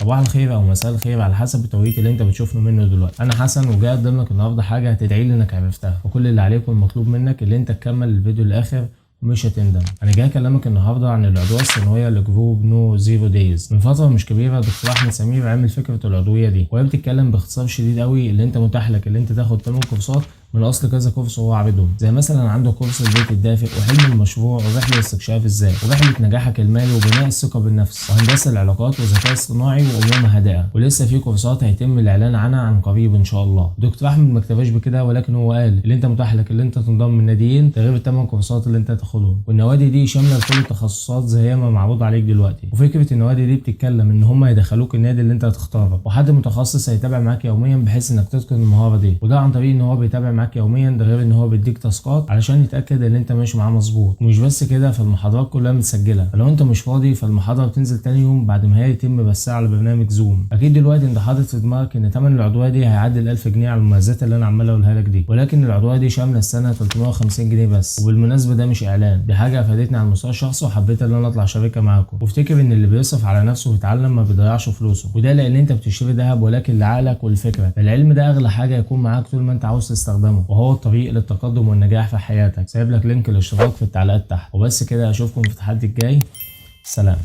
صباح الخير او مساء الخير على حسب التوقيت اللي انت بتشوفني منه دلوقتي. انا حسن وجاي اقدم لك النهارده حاجه هتدعي لي انك عرفتها، وكل اللي عليك والمطلوب منك اللي انت تكمل الفيديو للاخر ومش هتندم. انا جاي اكلمك النهارده عن العضويه السنويه لجروب نو زيرو دايز. من فتره مش كبيره دكتور احمد سمير عمل فكره العضويه دي، وهي بتتكلم باختصار شديد قوي اللي انت متاح لك اللي انت تاخد 8 كورسات من اصل كذا كورس هو عارضهم، زي مثلا عنده كورس البيت الدافئ وحلم المشروع ورحله استكشاف الذات ورحله نجاحك المالي وبناء الثقه بالنفس وهندسه العلاقات وذكاء اصطناعي وامومه هادئه، ولسه في كورسات هيتم الاعلان عنها عن قريب ان شاء الله. دكتور احمد ما اكتفاش بكده، ولكن هو قال اللي انت متاح لك اللي انت تنضم من ناديين ده غير ال8 كورسات اللي انت تاخدهم، والنوادي دي شامله لكل التخصصات زي ما معروض عليك دلوقتي. وفكره النوادي دي بتتكلم ان هم هيدخلوك النادي اللي انت هتختاره، وحد متخصص هيتابع معاك يوميا بحيث انك تتقن المهاره دي، وده عن طريق ان هو بيتابع معاك يوميا، ده غير ان هو بيديك تاسكات علشان يتاكد ان انت ماشي معاه مظبوط. ومش بس كده، فالمحاضرات كلها متسجله، فلو انت مش فاضي فالمحاضره بتنزل تاني يوم بعد ما هي يتم بثها على برنامج زوم. اكيد دلوقتي انت حاطط في دماغك ان ثمن العضويه دي هيعدي ال 1000 جنيه على المميزات اللي انا عمال اقولها لك دي، ولكن العضويه دي شامله السنه 350 جنيه بس. وبالمناسبه ده مش اعلان، دي حاجه افادتني على المستوى الشخصي وحبيت ان انا اطلع شركه معاكم. وافتكر ان اللي بيصرف على نفسه ويتعلم ما بيضيعش فلوسه، وده لان انت بتشتري ذهب ولكن لعقلك والفكره. العلم ده اغلى حاجه يكون معاك طول ما انت عاوز تستخدمه، وهو الطريق للتقدم والنجاح في حياتك. سايب لك لينك الاشتراك في التعليقات تحت. وبس كده، اشوفكم في التحدي الجاي. سلام.